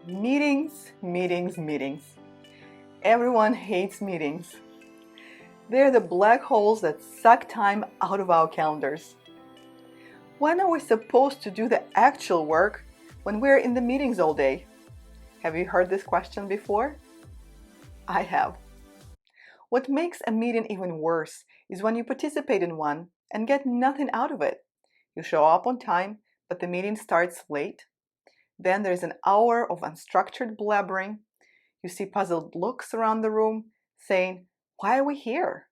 Meetings, meetings, meetings. Everyone hates meetings. They're the black holes that suck time out of our calendars. When are we supposed to do the actual work when we're in the meetings all day? Have you heard this question before? I have. What makes a meeting even worse is when you participate in one and get nothing out of it. You show up on time, but the meeting starts late. Then there's an hour of unstructured blabbering. You see puzzled looks around the room saying, "Why are we here?"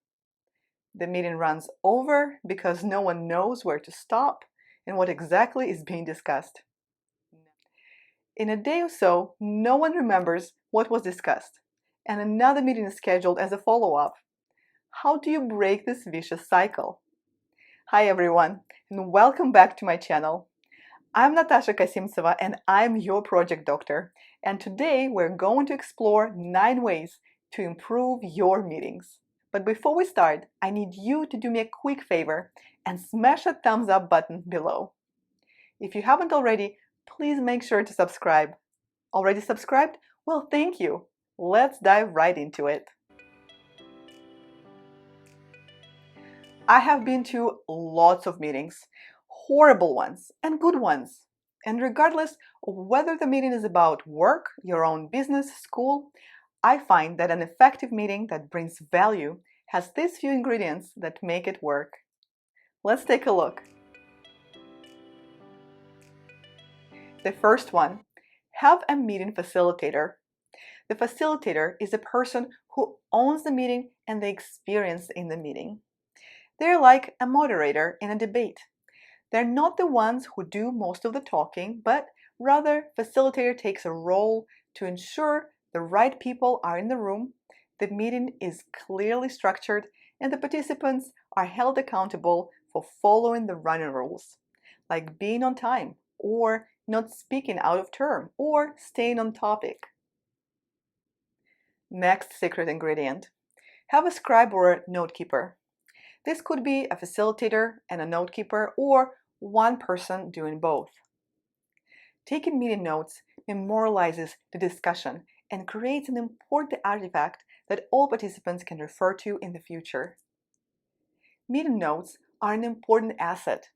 The meeting runs over because no one knows where to stop and what exactly is being discussed. In a day or so, no one remembers what was discussed, and another meeting is scheduled as a follow-up. How do you break this vicious cycle? Hi everyone, and welcome back to my channel. I'm Natasha Kasimtseva and I'm your project doctor, and today we're going to explore 9 ways to improve your meetings. But before we start, I need you to do me a quick favor and smash that thumbs up button below. If you haven't already, please make sure to subscribe. Already subscribed? Well, thank you. Let's dive right into it. I have been to lots of meetings, horrible ones and good ones. And regardless of whether the meeting is about work, your own business, school, I find that an effective meeting that brings value has these few ingredients that make it work. Let's take a look. The first one, have a meeting facilitator. The facilitator is a person who owns the meeting and the experience in the meeting. They're like a moderator in a debate. They're not the ones who do most of the talking, but rather facilitator takes a role to ensure the right people are in the room, the meeting is clearly structured, and the participants are held accountable for following the running rules, like being on time, or not speaking out of term, or staying on topic. Next secret ingredient. Have a scribe or a note keeper. This could be a facilitator and a note keeper, or one person doing both. Taking meeting notes memorializes the discussion and creates an important artifact that all participants can refer to in the future. Meeting notes are an important asset.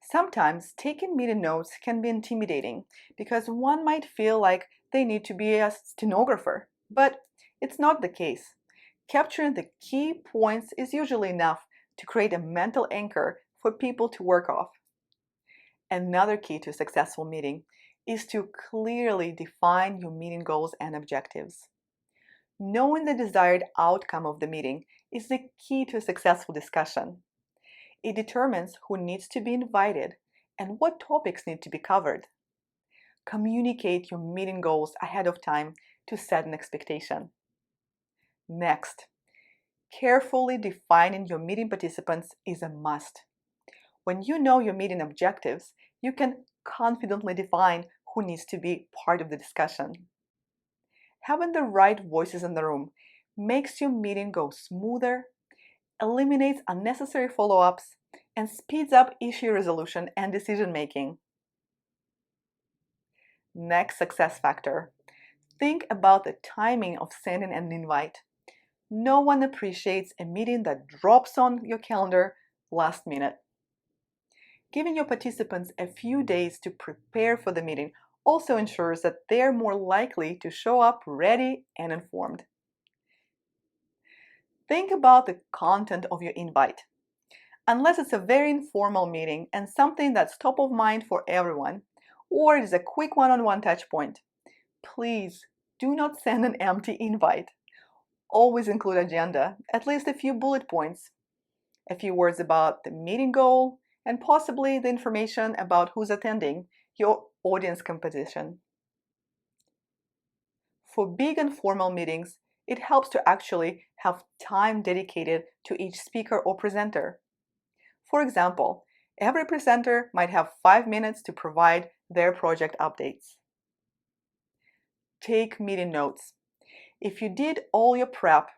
Sometimes taking meeting notes can be intimidating because one might feel like they need to be a stenographer, but it's not the case. Capturing the key points is usually enough to create a mental anchor for people to work off. Another key to a successful meeting is to clearly define your meeting goals and objectives. Knowing the desired outcome of the meeting is the key to a successful discussion. It determines who needs to be invited and what topics need to be covered. Communicate your meeting goals ahead of time to set an expectation. Next, carefully defining your meeting participants is a must. When you know your meeting objectives, you can confidently define who needs to be part of the discussion. Having the right voices in the room makes your meeting go smoother, eliminates unnecessary follow-ups, and speeds up issue resolution and decision making. Next success factor. Think about the timing of sending an invite. No one appreciates a meeting that drops on your calendar last minute. Giving your participants a few days to prepare for the meeting also ensures that they're more likely to show up ready and informed. Think about the content of your invite. Unless it's a very informal meeting and something that's top of mind for everyone, or it is a quick one-on-one touch point, please do not send an empty invite. Always include agenda, at least a few bullet points, a few words about the meeting goal, and possibly the information about who's attending, your audience composition. For big and formal meetings, it helps to actually have time dedicated to each speaker or presenter. For example, every presenter might have 5 minutes to provide their project updates. Take meeting notes. If you did all your prep,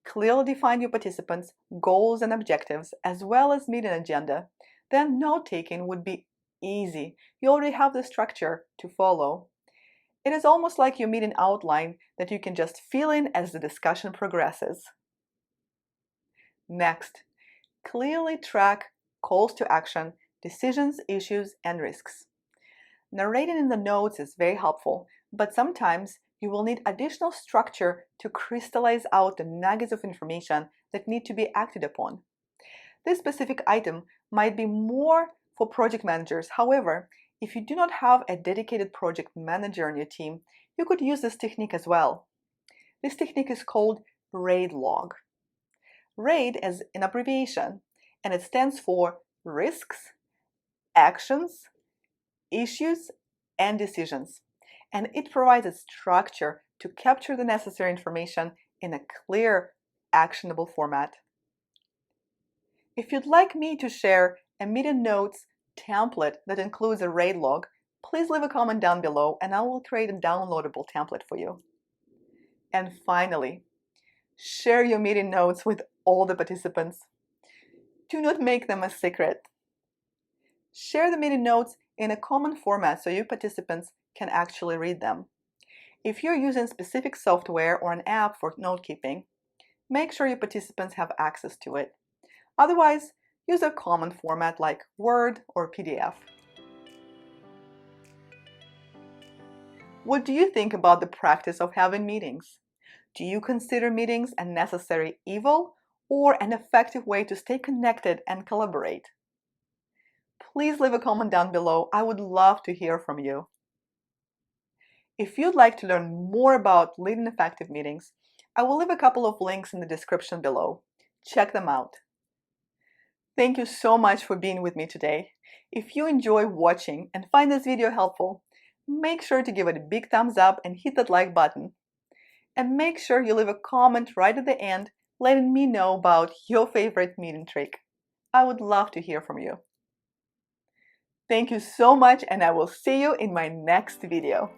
clearly define your participants' goals and objectives, as well as meeting agenda, then note-taking would be easy. You already have the structure to follow. It is almost like your meeting outline that you can just fill in as the discussion progresses. Next, clearly track calls to action, decisions, issues, and risks. Narrating in the notes is very helpful, but sometimes you will need additional structure to crystallize out the nuggets of information that need to be acted upon. This specific item might be more for project managers. However, if you do not have a dedicated project manager on your team, you could use this technique as well. This technique is called RAID log. RAID is an abbreviation, and it stands for risks, actions, issues, and decisions. And it provides a structure to capture the necessary information in a clear, actionable format. If you'd like me to share a meeting notes template that includes a RAID log, please leave a comment down below and I will create a downloadable template for you. And finally, share your meeting notes with all the participants. Do not make them a secret. Share the meeting notes in a common format so your participants can actually read them. If you're using specific software or an app for note-keeping, make sure your participants have access to it. Otherwise, use a common format like Word or PDF. What do you think about the practice of having meetings? Do you consider meetings a necessary evil or an effective way to stay connected and collaborate? Please leave a comment down below. I would love to hear from you. If you'd like to learn more about leading effective meetings, I will leave a couple of links in the description below. Check them out. Thank you so much for being with me today. If you enjoy watching and find this video helpful, make sure to give it a big thumbs up and hit that like button. And make sure you leave a comment right at the end letting me know about your favorite meeting trick. I would love to hear from you. Thank you so much, and I will see you in my next video.